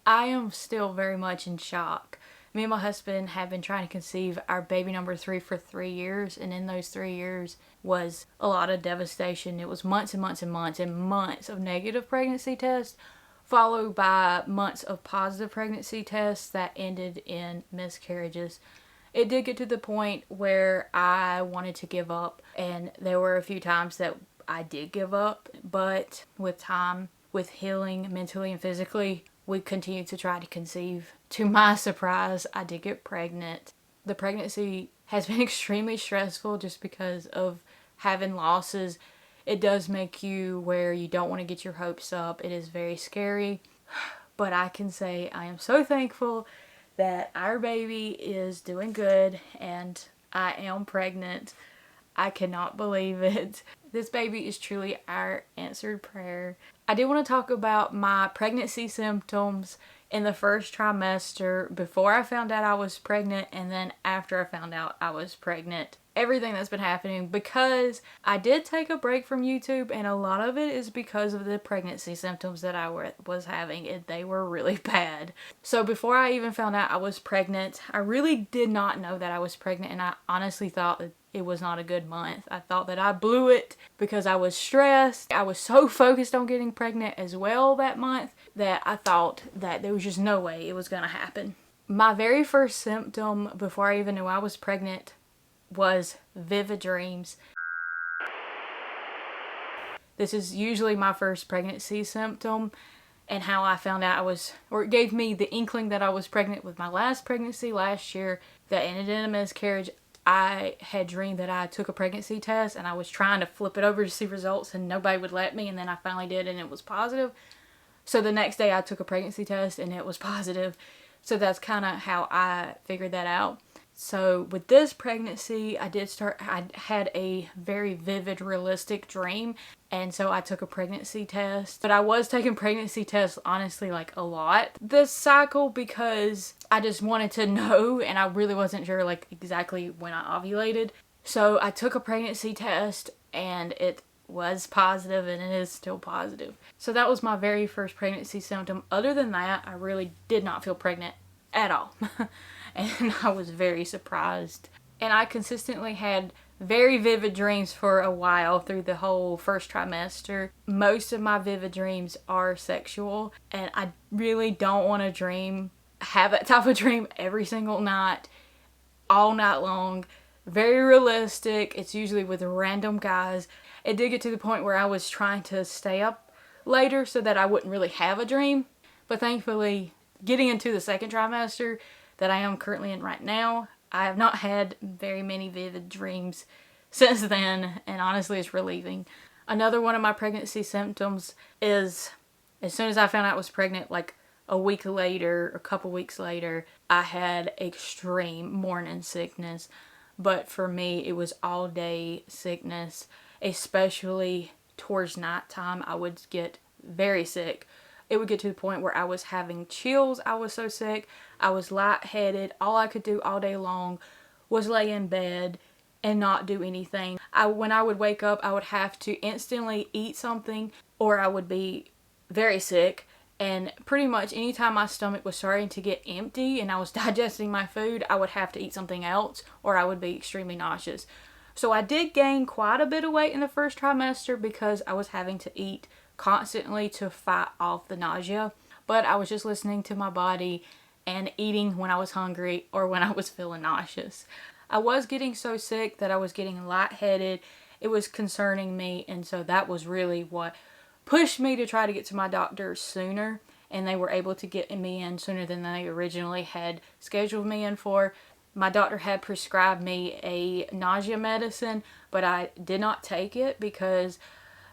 I am still very much in shock. Me and my husband have been trying to conceive our baby number 3 for 3 years, and in those 3 years was a lot of devastation. It was months and months and months and months of negative pregnancy tests, followed by months of positive pregnancy tests that ended in miscarriages. It did get to the point where I wanted to give up, and there were a few times that I did give up, but with time, with healing mentally and physically, we continued to try to conceive. To my surprise, I did get pregnant. The pregnancy has been extremely stressful just because of having losses. It does make you where you don't want to get your hopes up. It is very scary, but I can say I am so thankful that our baby is doing good and I am pregnant. I cannot believe it. This baby is truly our answered prayer. I did want to talk about my pregnancy symptoms in the first trimester, before I found out I was pregnant, and then after I found out I was pregnant. Everything that's been happening, because I did take a break from YouTube, and a lot of it is because of the pregnancy symptoms that I was having, and they were really bad. So before I even found out I was pregnant, I really did not know that I was pregnant, and I honestly thought that it was not a good month. I thought that I blew it because I was stressed. I was so focused on getting pregnant as well that month that I thought that there was just no way it was gonna happen. My very first symptom before I even knew I was pregnant was vivid dreams. This is usually my first pregnancy symptom, and how I found out it gave me the inkling that I was pregnant with my last pregnancy last year that ended in a miscarriage. I had dreamed that I took a pregnancy test and I was trying to flip it over to see results and nobody would let me, and then I finally did and it was positive. So the next day I took a pregnancy test and it was positive. So that's kind of how I figured that out. So with this pregnancy, I had a very vivid, realistic dream. And so I took a pregnancy test. But I was taking pregnancy tests, honestly, like a lot this cycle, because I just wanted to know, and I really wasn't sure like exactly when I ovulated. So I took a pregnancy test and it was positive, and it is still positive. So that was my very first pregnancy symptom. Other than that, I really did not feel pregnant at all. And I was very surprised. And I consistently had very vivid dreams for a while through the whole first trimester. Most of my vivid dreams are sexual, and I really don't want to have that type of dream every single night, all night long. Very realistic. It's usually with random guys. It did get to the point where I was trying to stay up later so that I wouldn't really have a dream. But thankfully, getting into the second trimester that I am currently in right now, I have not had very many vivid dreams since then, and honestly it's relieving. Another one of my pregnancy symptoms is, as soon as I found out I was pregnant, like a week later, a couple weeks later, I had extreme morning sickness. But for me, it was all day sickness, especially towards nighttime. I would get very sick. It would get to the point where I was having chills. I was so sick. I was lightheaded. All I could do all day long was lay in bed and not do anything. When I would wake up, I would have to instantly eat something, or I would be very sick. And pretty much anytime my stomach was starting to get empty and I was digesting my food, I would have to eat something else, or I would be extremely nauseous. So I did gain quite a bit of weight in the first trimester because I was having to eat constantly to fight off the nausea. But I was just listening to my body and eating when I was hungry or when I was feeling nauseous. I was getting so sick that I was getting lightheaded. It was concerning me, and so that was really what pushed me to try to get to my doctor sooner, and they were able to get me in sooner than they originally had scheduled me in for. My doctor had prescribed me a nausea medicine, but I did not take it because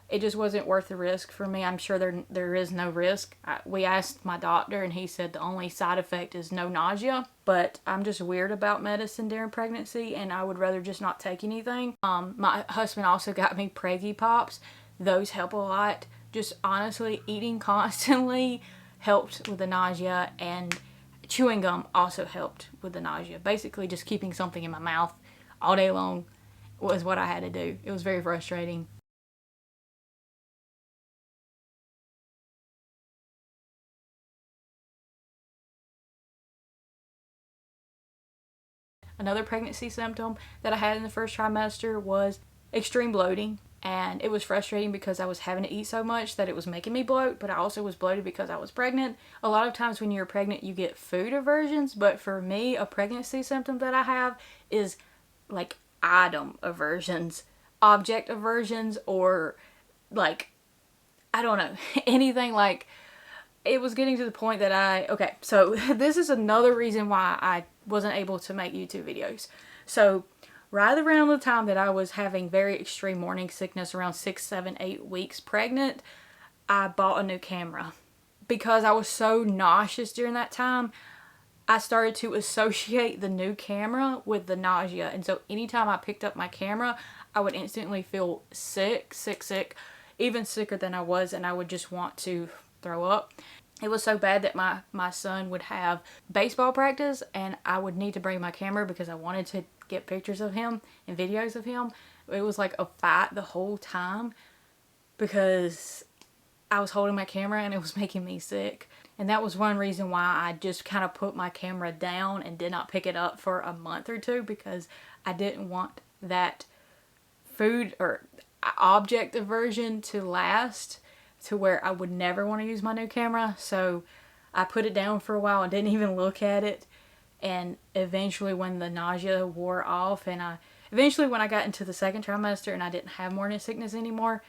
it just wasn't worth the risk for me. I'm sure there is no risk. We asked my doctor and he said the only side effect is no nausea, but I'm just weird about medicine during pregnancy and I would rather just not take anything. My husband also got me Preggy Pops. Those help a lot. Just honestly, eating constantly helped with the nausea, and chewing gum also helped with the nausea. Basically just keeping something in my mouth all day long was what I had to do. It was very frustrating. Another pregnancy symptom that I had in the first trimester was extreme bloating. And it was frustrating because I was having to eat so much that it was making me bloat, but I also was bloated because I was pregnant. A lot of times when you're pregnant, you get food aversions, but for me, a pregnancy symptom that I have is like item aversions, object aversions, or like, I don't know, anything. Like, it was getting to the point that okay, so this is another reason why I wasn't able to make YouTube videos. So right around the time that I was having very extreme morning sickness, around 6, 7, 8 weeks pregnant, I bought a new camera. Because I was so nauseous during that time, I started to associate the new camera with the nausea. And so anytime I picked up my camera, I would instantly feel sick, even sicker than I was, and I would just want to throw up. It was so bad that my son would have baseball practice and I would need to bring my camera because I wanted to get pictures of him and videos of him. It was like a fight the whole time because I was holding my camera and it was making me sick. And that was one reason why I just kind of put my camera down and did not pick it up for a month or two, because I didn't want that food or object aversion to last to where I would never want to use my new camera. So I put it down for a while and didn't even look at it. And eventually when the nausea wore off and eventually when I got into the second trimester and I didn't have morning sickness anymore,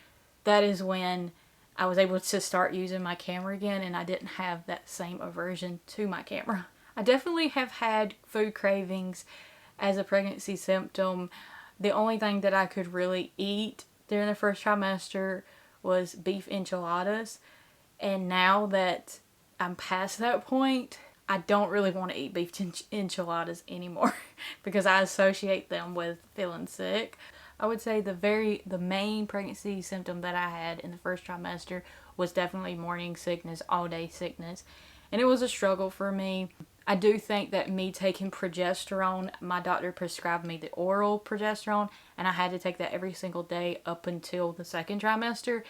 that is when I was able to start using my camera again, and I didn't have that same aversion to my camera. I definitely have had food cravings as a pregnancy symptom. The only thing that I could really eat during the first trimester was beef enchiladas. And now that I'm past that point, I don't really want to eat beef enchiladas anymore because I associate them with feeling sick. I would say the main pregnancy symptom that I had in the first trimester was definitely morning sickness, all day sickness. And it was a struggle for me. I do think that me taking progesterone, my doctor prescribed me the oral progesterone, and I had to take that every single day up until the second trimester.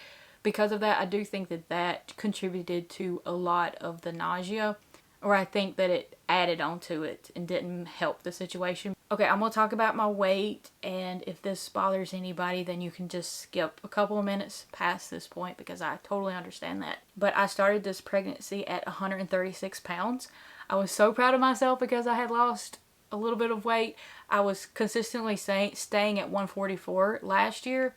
Because of that, I do think that that contributed to a lot of the nausea, or I think that it added on to it and didn't help the situation. Okay, I'm going to talk about my weight, and if this bothers anybody, then you can just skip a couple of minutes past this point because I totally understand that. But I started this pregnancy at 136 pounds. I was so proud of myself because I had lost a little bit of weight. I was consistently staying at 144 last year,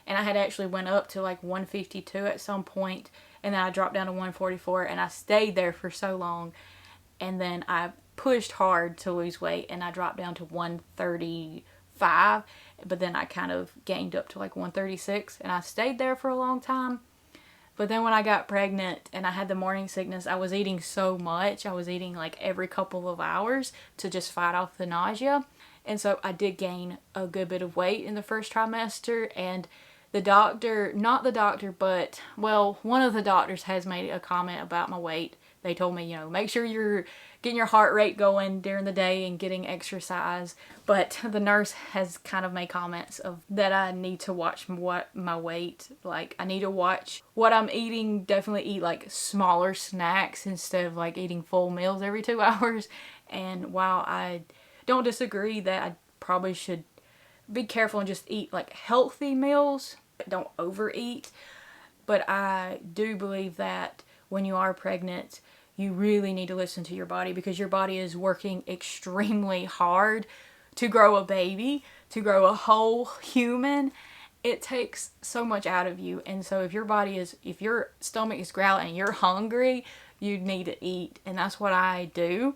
and I had actually went up to like 152 at some point, and then I dropped down to 144, and I stayed there for so long. And then I pushed hard to lose weight, and I dropped down to 135, but then I kind of gained up to like 136, and I stayed there for a long time. But then when I got pregnant and I had the morning sickness, I was eating so much. I was eating like every couple of hours to just fight off the nausea. And so I did gain a good bit of weight in the first trimester. And the doctor, not the doctor, but, well, one of the doctors has made a comment about my weight. They told me, make sure you're getting your heart rate going during the day and getting exercise. But the nurse has kind of made comments of that I need to watch what my weight, like I need to watch what I'm eating, definitely eat like smaller snacks instead of like eating full meals every 2 hours. And while I don't disagree that I probably should be careful and just eat like healthy meals, don't overeat, but I do believe that when you are pregnant, you really need to listen to your body because your body is working extremely hard to grow a baby, to grow a whole human. It takes so much out of you. And so if your stomach is growling and you're hungry, you need to eat. And that's what I do.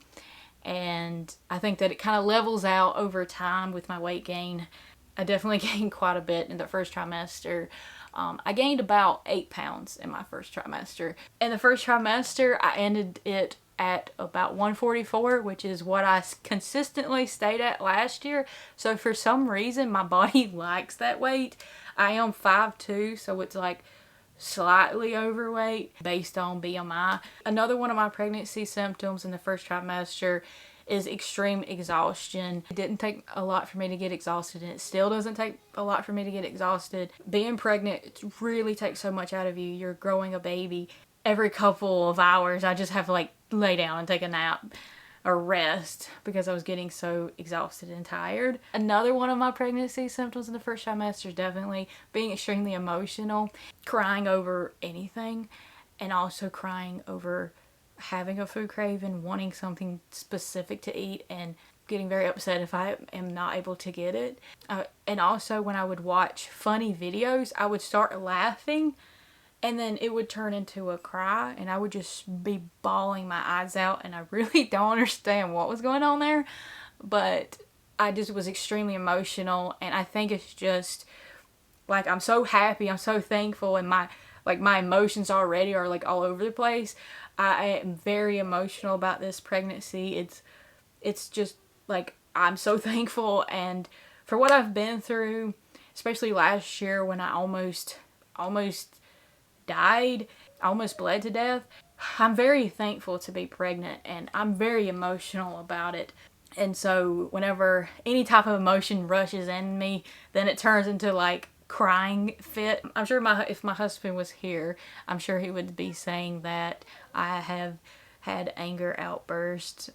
And I think that it kind of levels out over time with my weight gain. I definitely gained quite a bit in the first trimester. I gained about 8 pounds in my first trimester. In the first trimester, I ended it at about 144, which is what I consistently stayed at last year. So for some reason, my body likes that weight. I am 5'2", so it's like slightly overweight based on BMI. Another one of my pregnancy symptoms in the first trimester is extreme exhaustion. It didn't take a lot for me to get exhausted, and it still doesn't take a lot for me to get exhausted. Being pregnant, it really takes so much out of you. You're growing a baby. Every couple of hours, I just have to like lay down and take a nap a rest because I was getting so exhausted and tired. Another one of my pregnancy symptoms in the first trimester is definitely being extremely emotional, crying over anything, and also crying over having a food craving, wanting something specific to eat, and getting very upset if I am not able to get it. And also when I would watch funny videos, I would start laughing and then it would turn into a cry and I would just be bawling my eyes out, and I really don't understand what was going on there, but I just was extremely emotional. And I think it's just like, I'm so happy, I'm so thankful, and my emotions already are like all over the place. I am very emotional about this pregnancy. It's just like, I'm so thankful, and for what I've been through, especially last year when I almost died, I almost bled to death. I'm very thankful to be pregnant, and I'm very emotional about it. And so whenever any type of emotion rushes in me, then it turns into like crying fit. I'm sure if my husband was here, I'm sure he would be saying that I have had anger outbursts.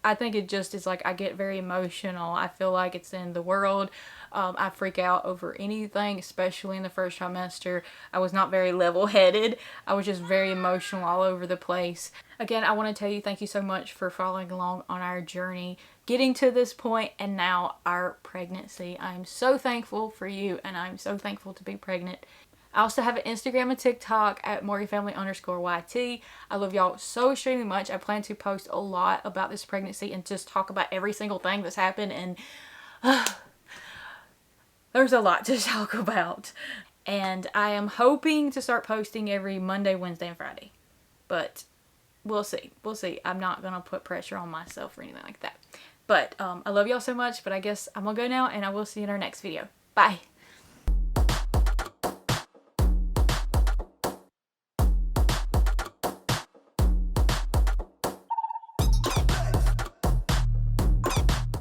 I think it just is like, I get very emotional. I feel like it's in the world. I freak out over anything, especially in the first trimester. I was not very level-headed. I was just very emotional all over the place. Again, I want to tell you thank you so much for following along on our journey, getting to this point, and now our pregnancy. I'm so thankful for you, and I'm so thankful to be pregnant. I also have an Instagram and TikTok at MorganFamily_YT. I love y'all so extremely much. I plan to post a lot about this pregnancy and just talk about every single thing that's happened, and there's a lot to talk about. And I am hoping to start posting every Monday, Wednesday, and Friday. But we'll see. We'll see. I'm not going to put pressure on myself or anything like that. But I love y'all so much. But I guess I'm going to go now, and I will see you in our next video. Bye.